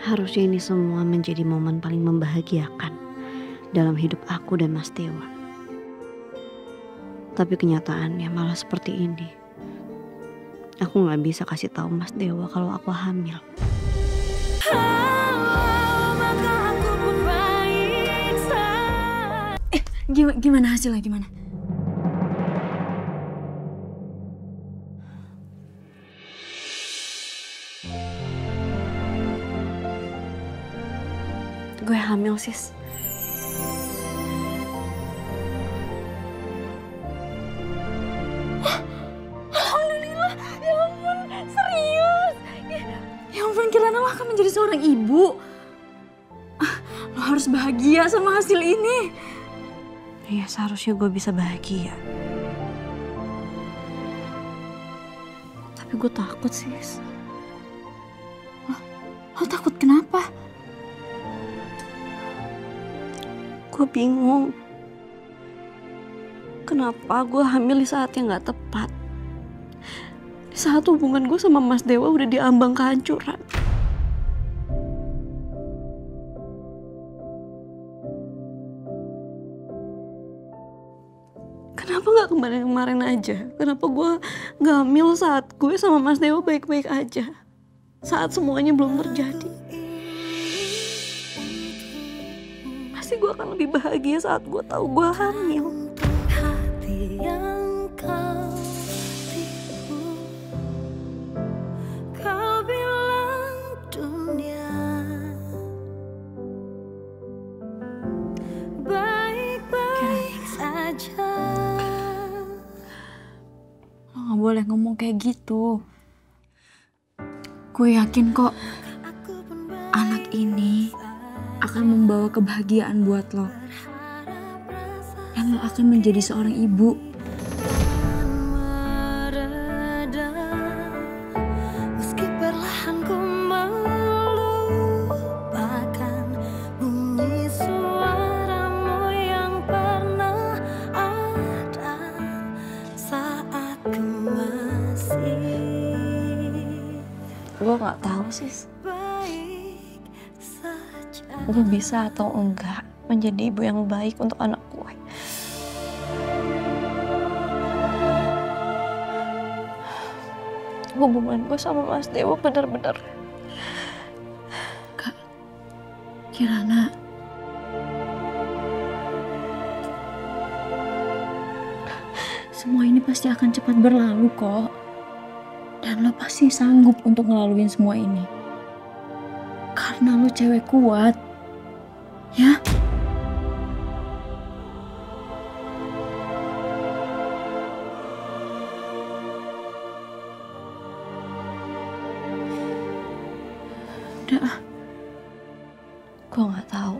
Harusnya ini semua menjadi momen paling membahagiakan dalam hidup aku dan Mas Dewa. Tapi kenyataannya malah seperti ini. Aku gak bisa kasih tahu Mas Dewa kalau aku hamil. Gimana hasilnya gimana? Gue hamil, sis. Alhamdulillah, ya ampun, serius. Ya ampun, Kirana lo akan menjadi seorang ibu. Lo harus bahagia sama hasil ini. Iya, seharusnya gue bisa bahagia. Tapi gue takut, sis. Lo takut kenapa? Gue bingung. Kenapa gue hamil di saat yang gak tepat? Di saat hubungan gue sama Mas Dewa udah diambang kehancuran. Kenapa gak kemarin-kemarin aja? Kenapa gue gak hamil saat gue sama Mas Dewa baik-baik aja? Saat semuanya belum terjadi. Pasti gue akan lebih bahagia saat gue tahu gue hamil. Lo gak boleh ngomong kayak gitu. Gue yakin kok anak ini akan membawa kebahagiaan buat lo. Dan lo akan menjadi seorang ibu. Meski perlahan ku melupakan bunyi suaramu yang pernah ada saat ku masih Gue gak tahu, sis. baik saja. Gue bisa atau enggak menjadi ibu yang baik untuk anak gue. Hubungan gue sama Mas Dewa bener-bener. Kak, Kirana. Semua ini pasti akan cepat berlalu kok. Dan lo pasti sanggup untuk ngelaluin semua ini. Karena lo cewek kuat. Ya? Udah. Gue gak tahu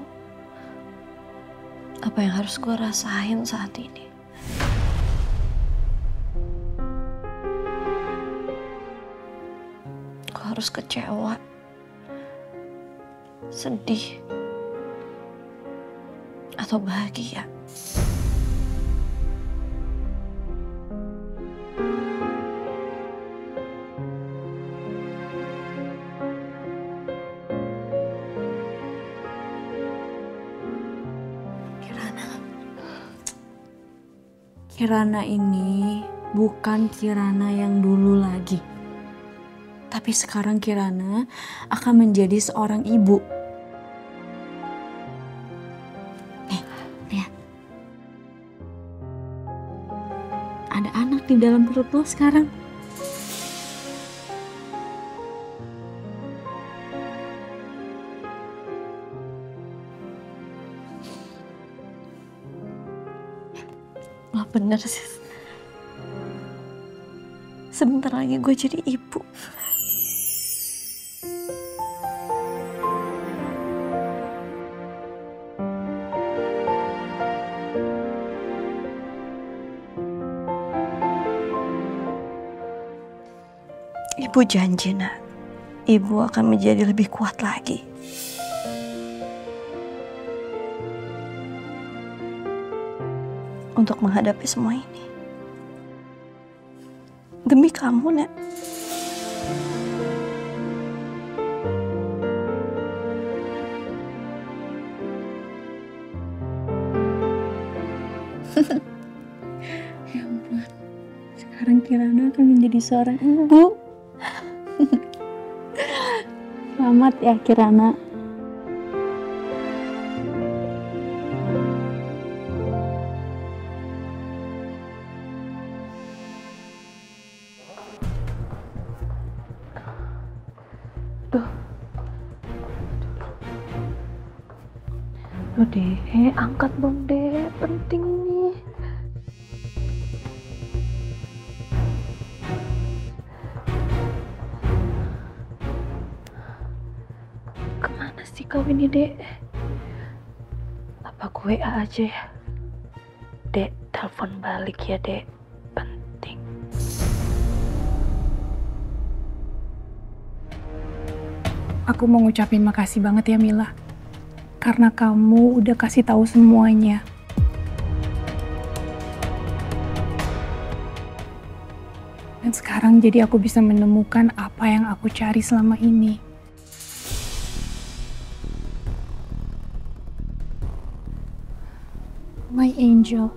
apa yang harus gue rasain saat ini. Gue harus kecewa, sedih, atau bahagia. Kirana ini bukan Kirana yang dulu lagi. Tapi sekarang Kirana akan menjadi seorang ibu. Nih, lihat. Ada anak di dalam perut lo sekarang. Wah, bener sih. Sebentar lagi gue jadi ibu. Ibu janji, nak. Ibu akan menjadi lebih kuat lagi. Untuk menghadapi semua ini. Demi kamu, nak. Ya ampun, sekarang Kirana akan menjadi seorang ibu. Selamat ya Kirana. Duh deh, angkat dong deh, penting nih. Kemana sih kau ini, Dek? Apa gue WA aja ya? Dek, telepon balik ya, Dek. Penting. Aku mau ngucapin makasih banget ya Mila. Karena kamu udah kasih tahu semuanya. Dan sekarang jadi aku bisa menemukan apa yang aku cari selama ini. My angel.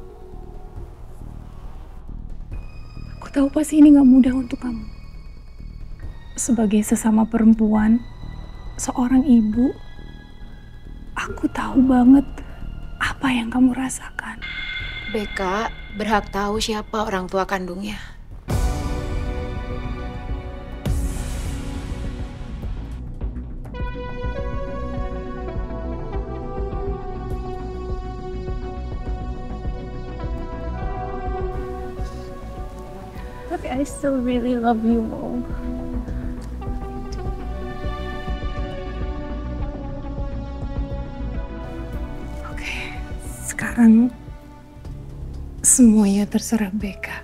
Aku tahu pasti ini gak mudah untuk kamu. Sebagai sesama perempuan, seorang ibu, aku tahu banget apa yang kamu rasakan. Beka berhak tahu siapa orang tua kandungnya. Tapi I still really love you, Mom. Oke, sekarang semuanya terserah Beka.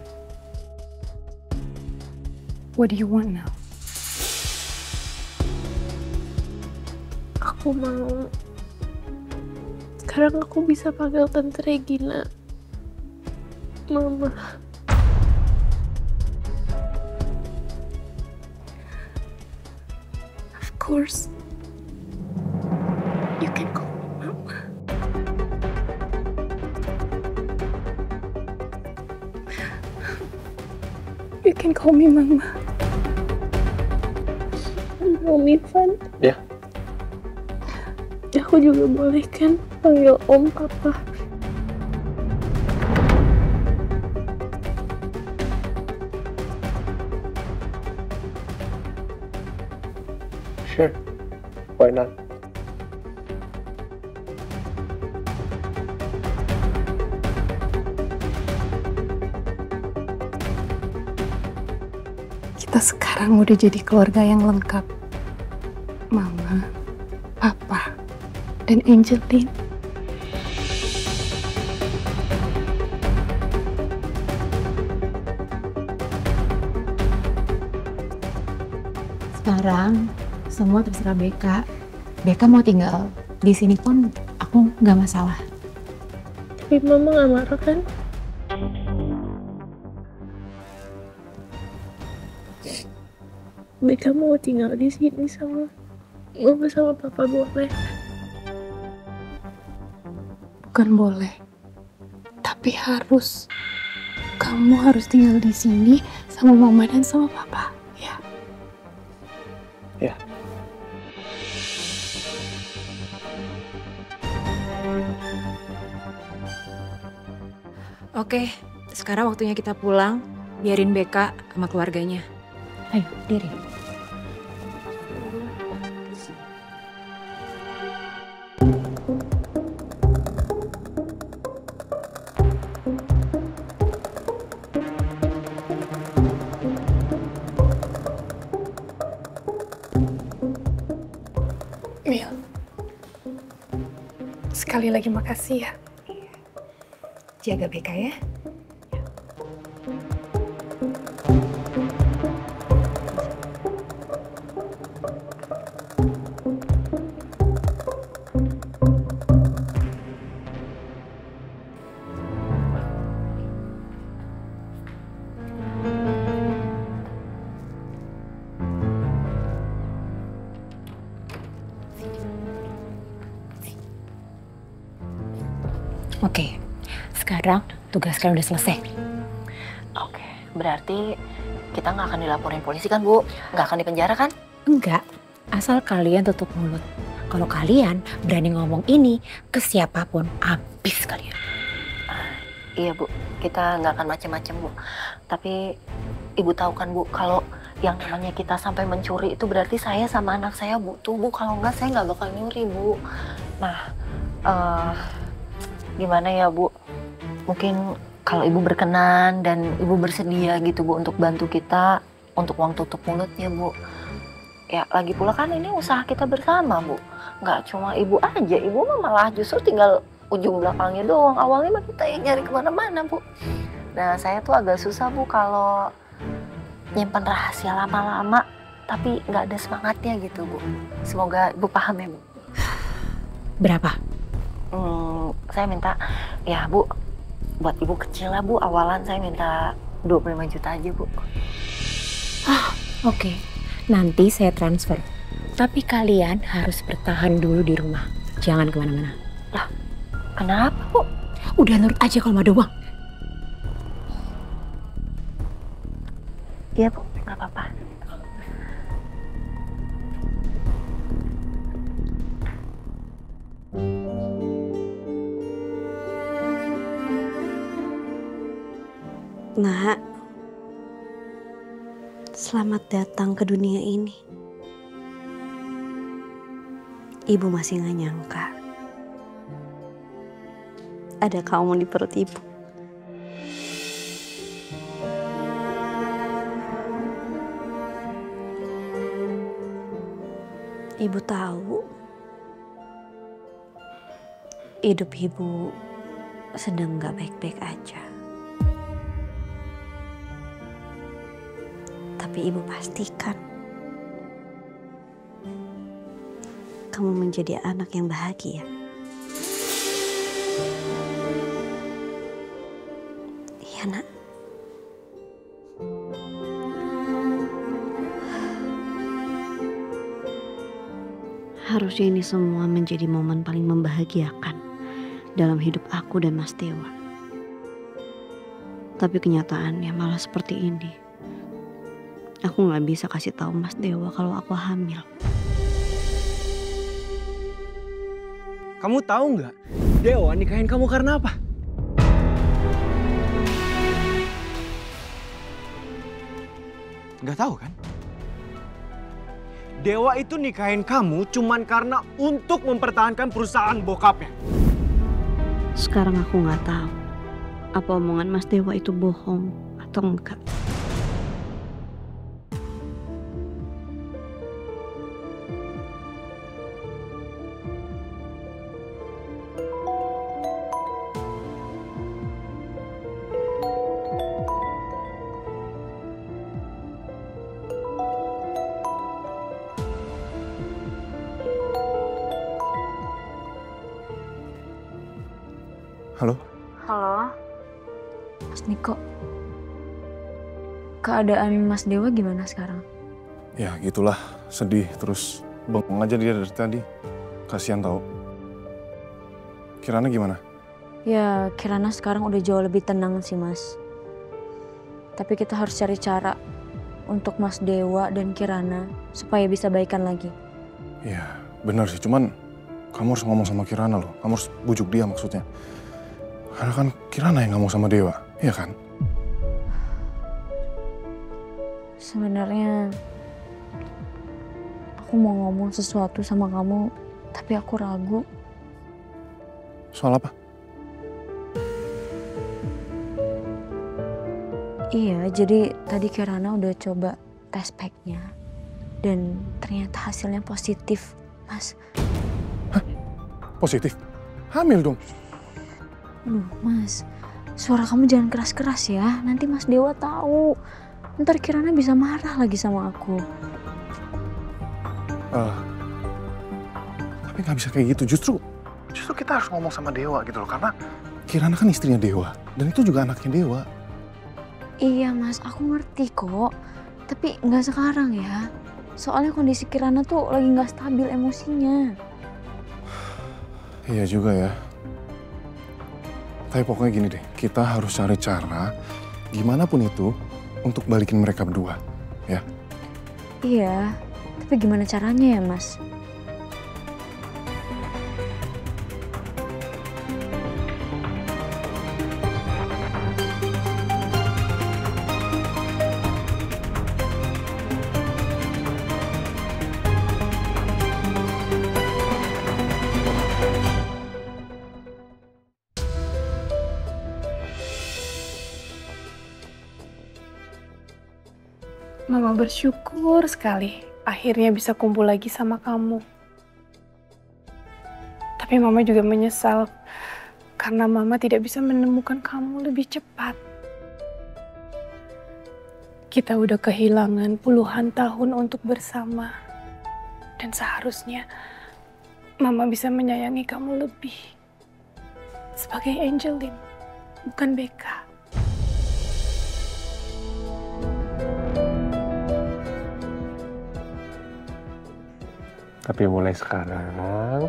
What do you want now? Aku mau sekarang aku bisa panggil Tante Regina Mama. Of course. You can call me Mama. You can call me Mama. Om Irfan, Ya. aku juga boleh kan panggil Om Papa? Sure. Why not? Kita sekarang udah jadi keluarga yang lengkap. Mama, Papa, dan Angeline. Sekarang semua terserah Beka. Beka mau tinggal di sini pun aku nggak masalah. Tapi Mama gak marah kan? Beka mau tinggal di sini sama Mama sama Papa boleh? Bukan boleh, tapi harus. Kamu harus tinggal di sini sama Mama dan sama Papa, ya. Ya. Oke, sekarang waktunya kita pulang. Biarin Beka sama keluarganya. Ayo, diri. Mil, sekali lagi makasih ya. Jaga Beka ya. Oke, Sekarang tugas kalian udah selesai. Oke, berarti kita nggak akan dilaporin polisi kan, Bu? Nggak akan dipenjara kan? Enggak, asal kalian tutup mulut. Kalau kalian berani ngomong ini ke siapapun, habis kalian. Iya, Bu. Kita nggak akan macem-macem, Bu. Tapi Ibu tahu kan, Bu, kalau yang namanya kita sampai mencuri itu berarti saya sama anak saya butuh, Bu. Kalau nggak, saya nggak bakal nyuri, Bu. Nah, gimana ya, Bu? Mungkin kalau Ibu berkenan dan Ibu bersedia gitu, Bu, untuk bantu kita untuk uang tutup mulutnya, Bu. Ya, lagi pula kan ini usaha kita bersama, Bu. Nggak cuma Ibu aja, Ibu mah malah justru tinggal ujung belakangnya doang. Awalnya mah kita yang nyari kemana-mana, Bu. Nah, saya tuh agak susah, Bu, kalau nyimpan rahasia lama-lama, tapi nggak ada semangatnya gitu, Bu. Semoga Ibu paham ya, Bu. Berapa? Saya minta, ya Bu, buat Ibu kecil lah, Bu. Awalan saya minta 25 juta aja, Bu. Oke, nanti saya transfer. Tapi kalian harus bertahan dulu di rumah. Jangan kemana-mana. Lah, kenapa, Bu? Udah nurut aja kalau mau ada uang. Iya, Bu, nggak apa-apa. Nak, selamat datang ke dunia ini. Ibu masih gak nyangka ada kamu di perut ibu. Ibu tahu hidup ibu sedang gak baik-baik aja. Tapi ibu pastikan kamu menjadi anak yang bahagia. Iya, Nak. Harusnya ini semua menjadi momen paling membahagiakan dalam hidup aku dan Mas Dewa. Tapi kenyataannya malah seperti ini. Aku gak bisa kasih tahu Mas Dewa kalau aku hamil. Kamu tahu nggak, Dewa nikahin kamu karena apa? Nggak tahu kan? Dewa itu nikahin kamu cuman karena untuk mempertahankan perusahaan bokapnya. Sekarang aku gak tahu apa omongan Mas Dewa itu bohong atau enggak. Halo? Halo, Mas Niko. Keadaan Mas Dewa gimana sekarang? Ya gitulah, sedih terus bengong aja dia dari tadi. Kasihan tau. Kirana gimana? Ya, Kirana sekarang udah jauh lebih tenang sih, Mas. Tapi kita harus cari cara untuk Mas Dewa dan Kirana supaya bisa baikan lagi. Ya benar sih, cuman kamu harus ngomong sama Kirana loh. Kamu harus bujuk dia maksudnya. Karena kan Kirana yang ngomong sama Dewa, iya kan? Sebenarnya aku mau ngomong sesuatu sama kamu, tapi aku ragu. Soal apa? Iya, jadi tadi Kirana udah coba tes packnya dan ternyata hasilnya positif, Mas. Hah? Positif? Hamil dong? Duh, Mas, suara kamu jangan keras-keras ya. Nanti Mas Dewa tahu. Ntar Kirana bisa marah lagi sama aku. Tapi nggak bisa kayak gitu. Justru kita harus ngomong sama Dewa gitu loh. Karena Kirana kan istrinya Dewa. Dan itu juga anaknya Dewa. Iya, Mas, aku ngerti kok. Tapi nggak sekarang ya. Soalnya kondisi Kirana tuh lagi nggak stabil emosinya. Iya juga ya. Tapi pokoknya gini deh, kita harus cari cara gimana pun itu untuk balikin mereka berdua, ya. Iya, tapi gimana caranya ya, Mas? Mama bersyukur sekali akhirnya bisa kumpul lagi sama kamu. Tapi Mama juga menyesal karena Mama tidak bisa menemukan kamu lebih cepat. Kita udah kehilangan puluhan tahun untuk bersama. Dan seharusnya Mama bisa menyayangi kamu lebih. Sebagai Angeline, bukan Becca. Tapi mulai sekarang,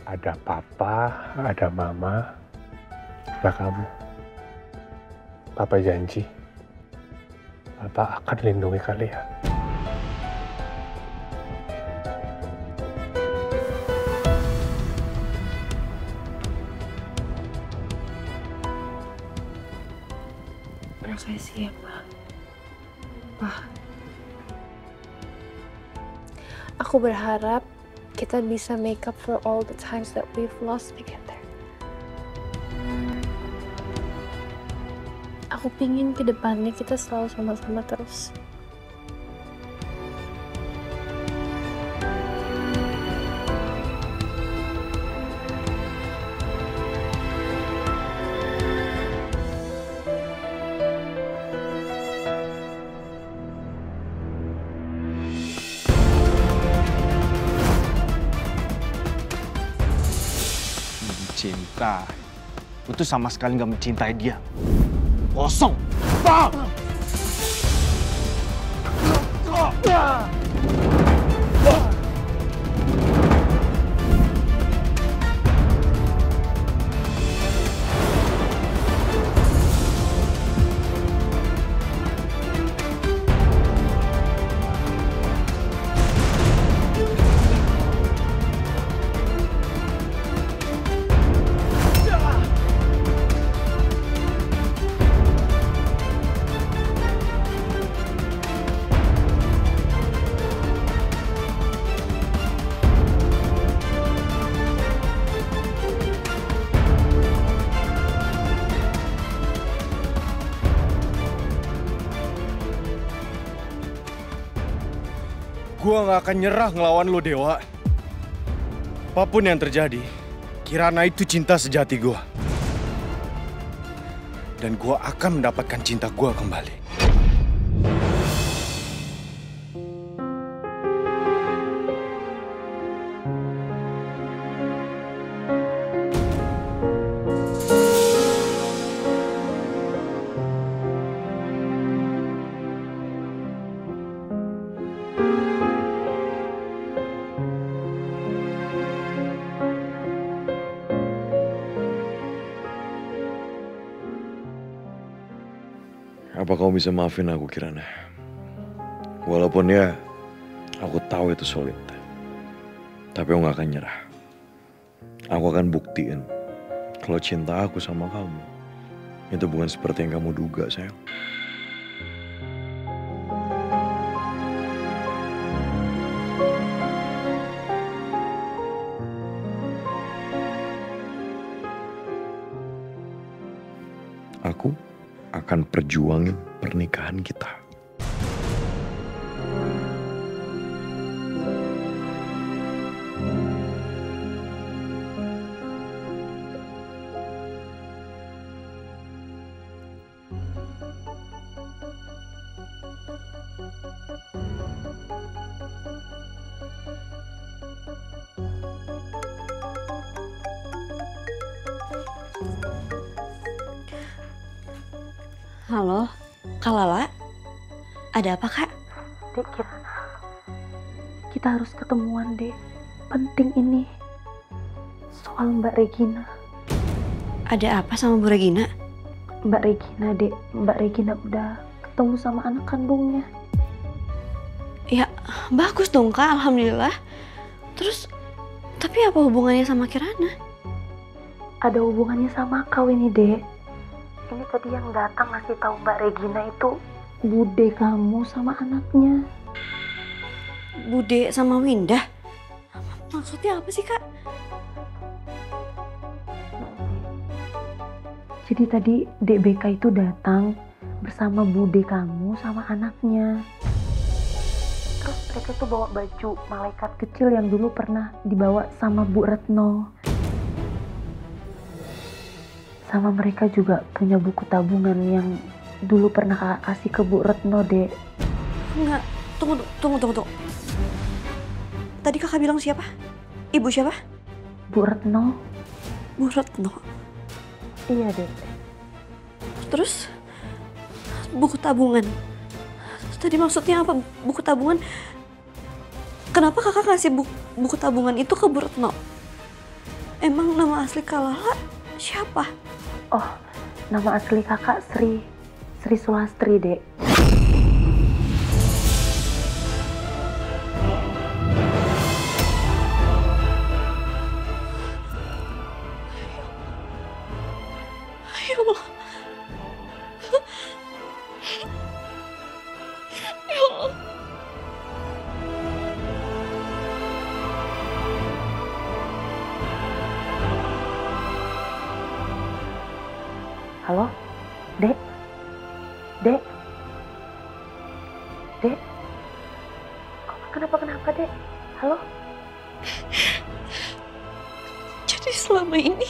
ada papa, ada mama, ada kamu. Papa janji, papa akan lindungi kalian. Makasih ya, Ma. Wah. Aku berharap kita bisa make up for all the times that we've lost together. Aku pingin ke depannya kita selalu sama-sama terus. Cinta, lu tuh sama sekali gak mencintai dia. Kosong. Bah! Gua gak akan nyerah ngelawan lo, Dewa. Apapun yang terjadi, Kirana itu cinta sejati gua. Dan gua akan mendapatkan cinta gua kembali. Apa kamu bisa maafin aku, Kirana? Walaupun ya, aku tahu itu sulit. Tapi aku gak akan nyerah. Aku akan buktiin kalau cinta aku sama kamu itu bukan seperti yang kamu duga, sayang. Aku akan perjuangin pernikahan kita. Halo, Kak Lala? Ada apa, Kak? Dek, Kirana. Kita harus ketemuan, Dek. Penting ini. Soal Mbak Regina. Ada apa sama Bu Regina? Mbak Regina, Dek. Mbak Regina udah ketemu sama anak kandungnya. Ya, bagus dong Kak, alhamdulillah. Terus, tapi apa hubungannya sama Kirana? Ada hubungannya sama kau ini, Dek. Ini tadi yang datang ngasih tahu Mbak Regina itu bude kamu sama anaknya. Bude sama Winda? Maksudnya apa sih Kak? Jadi tadi Dek BK itu datang bersama bude kamu sama anaknya. Terus mereka tuh bawa baju malaikat kecil yang dulu pernah dibawa sama Bu Retno. Sama mereka juga punya buku tabungan yang dulu pernah kakak kasih ke Bu Retno, Dek. Enggak, tunggu. Tadi kakak bilang siapa? Ibu siapa? Bu Retno. Bu Retno? Iya, Dek. Terus, buku tabungan. Tadi maksudnya apa buku tabungan? Kenapa kakak ngasih buku tabungan itu ke Bu Retno? Emang nama asli Kak Lala siapa? Oh, nama asli kakak Sri Sulastri, Dek. Ya Allah. Ya Allah. Halo? Dek? Dek? Dek? Kenapa, Dek? Halo? Jadi selama ini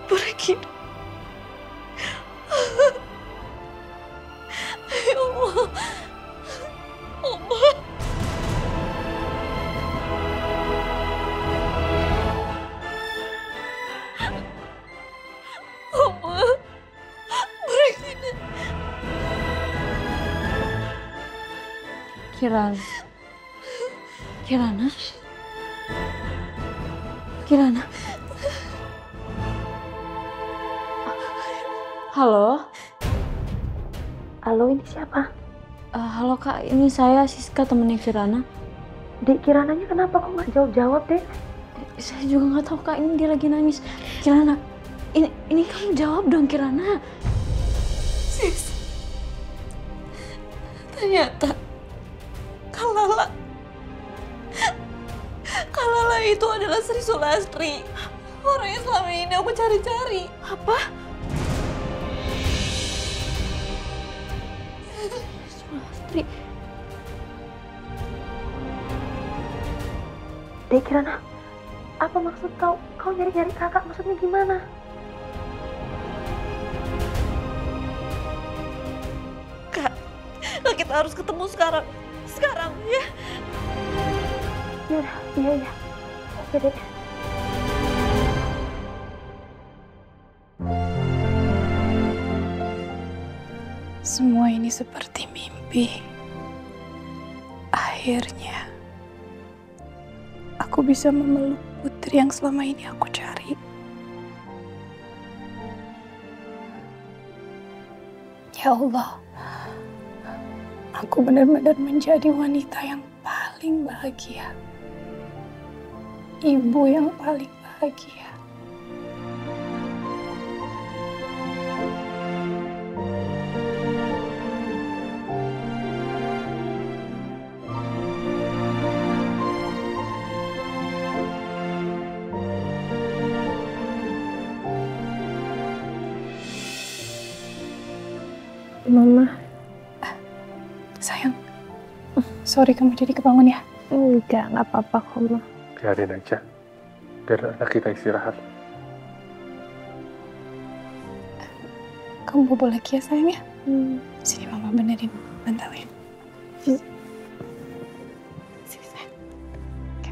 Bu Regina. Ya Allah. Oma. Oma. Bu Regina. Kirana? Halo? Halo, ini siapa? Halo Kak, ini saya Siska, temennya Kirana. Dek, Kirananya kenapa kok nggak jawab-jawab, Dek? Saya juga nggak tahu Kak, ini dia lagi nangis. Kirana, ini kamu jawab dong Kirana. Sis, ternyata Kak Lala itu adalah Sri Sulastri. Orang yang selama ini aku cari-cari. Apa? Sulastri. Dek, Kirana, apa maksud kau? Kau nyari-nyari kakak, maksudnya gimana? Kak, kita harus ketemu sekarang. Sekarang, ya. Iya. Oke, Dek. Semua ini seperti mimpi. Akhirnya, aku bisa memeluk putri yang selama ini aku cari. Ya Allah, aku benar-benar menjadi wanita yang paling bahagia. Ibu yang paling bahagia. Mama. Sayang, sorry kamu jadi kebangun ya? Enggak apa-apa kok, Ma. Biarin aja. Biar anak kita istirahat. Kamu bobo lagi ya sayang ya? Sini mama benerin bantalnya. Sini sayang. Oke.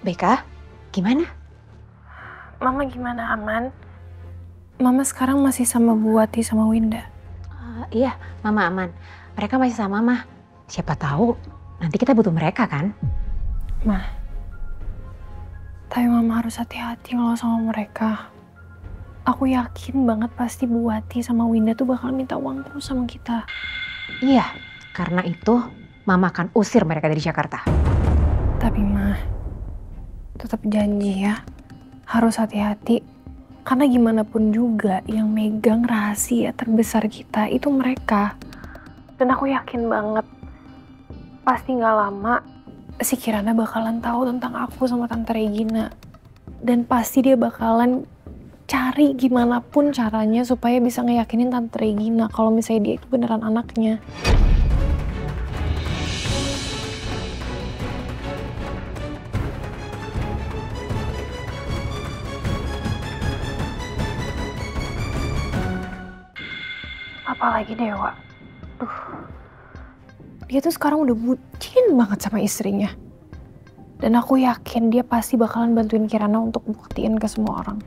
Beka, gimana? Mama gimana, aman? Mama sekarang masih sama Bu Wati sama Winda. Iya, Mama aman. Mereka masih sama Mama. Siapa tahu nanti kita butuh mereka kan? Ma, tapi Mama harus hati-hati kalau sama mereka. Aku yakin banget pasti Bu Wati sama Winda tuh bakal minta uang terus sama kita. Iya, karena itu Mama akan usir mereka dari Jakarta. Tapi Ma, tetap janji ya, harus hati-hati. Karena gimana pun juga yang megang rahasia terbesar kita itu mereka. Dan aku yakin banget, pasti gak lama si Kirana bakalan tahu tentang aku sama Tante Regina. Dan pasti dia bakalan cari gimana pun caranya supaya bisa ngeyakinin Tante Regina kalau misalnya dia itu beneran anaknya. Apalagi Dewa. Dia tuh sekarang udah bucin banget sama istrinya. Dan aku yakin dia pasti bakalan bantuin Kirana untuk buktiin ke semua orang.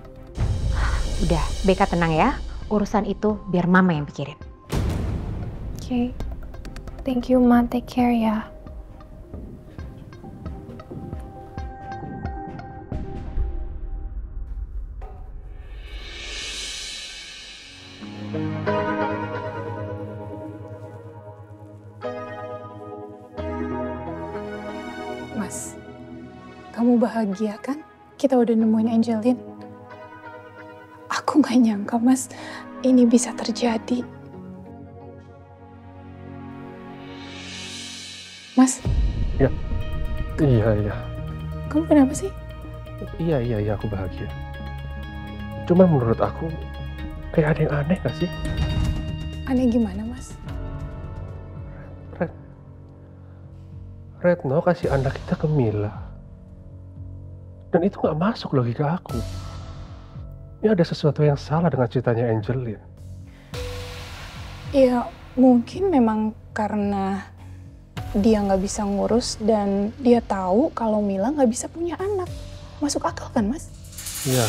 Udah, Beka tenang ya. Urusan itu biar Mama yang pikirin. Oke. Thank you, Ma. Take care ya. Mas, kamu bahagia kan? Kita udah nemuin Angelin. Aku gak nyangka, Mas, ini bisa terjadi. Mas? Ya, iya. Kamu kenapa sih? Iya, aku bahagia. Cuman menurut aku, kayak ada yang aneh gak sih? Aneh gimana, Mas? Retno kasih anak kita ke Mila. Dan itu gak masuk logika aku. Ini ada sesuatu yang salah dengan ceritanya Angelin. Ya, mungkin memang karena dia nggak bisa ngurus dan dia tahu kalau Mila nggak bisa punya anak. Masuk akal kan, Mas? Ya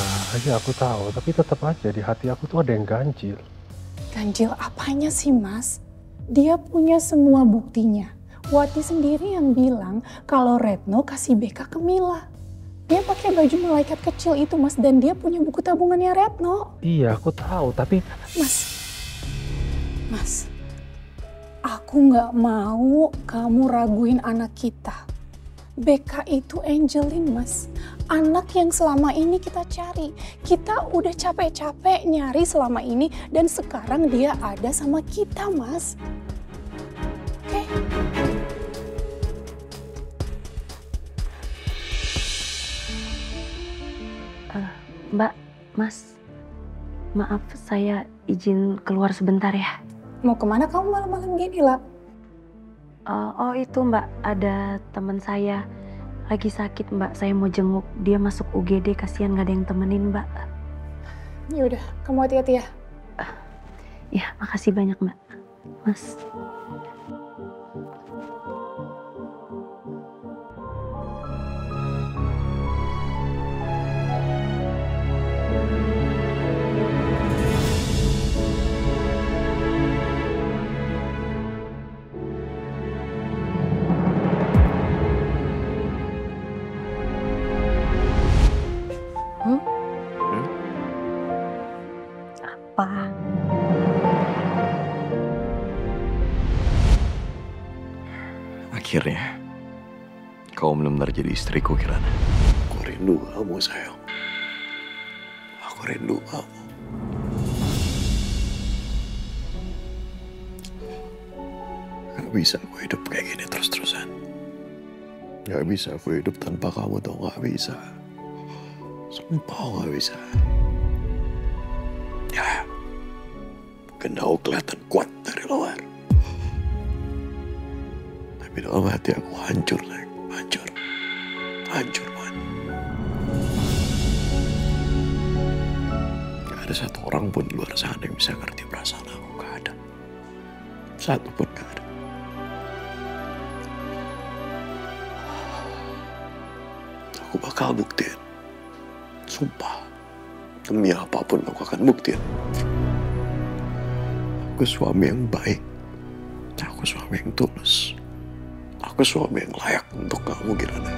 aku tahu. Tapi tetap aja di hati aku tuh ada yang ganjil. Ganjil apanya sih, Mas? Dia punya semua buktinya. Wati sendiri yang bilang kalau Retno kasih Beka ke Mila. Dia pakai baju malaikat kecil itu, Mas, dan dia punya buku tabungannya Retno. Iya, aku tahu, tapi... Mas, aku nggak mau kamu raguin anak kita. Beka itu Angelin, Mas. Anak yang selama ini kita cari. Kita udah capek-capek nyari selama ini dan sekarang dia ada sama kita, Mas. Oke? Mbak, Mas, maaf saya izin keluar sebentar ya. Mau kemana kamu malam-malam gini, lah? Oh itu Mbak, ada teman saya lagi sakit Mbak, saya mau jenguk. Dia masuk UGD, kasihan gak ada yang temenin Mbak. Ya udah, kamu hati-hati ya. Ya, makasih banyak Mbak. Mas. Apa? Akhirnya, kau benar-benar jadi istriku, Kirana. Aku rindu kamu, sayang. Aku rindu kamu. Gak bisa aku hidup kayak gini terus-terusan. Gak bisa aku hidup tanpa kamu, tau gak bisa. Sumpah gak bisa. Ya, mungkin kau kelihatan kuat dari luar. Tapi dalam hati aku hancur, sayang. Hancur. Hancur banget. Gak ada satu orang pun di luar sana yang bisa ngerti perasaan aku. Gak ada. Satu pun gak ada. Aku Aku bakal buktiin. Sumpah. Demi apapun aku akan buktiin. Aku suami yang baik. Aku suami yang tulus. Aku suami yang layak untuk kamu, Kirana.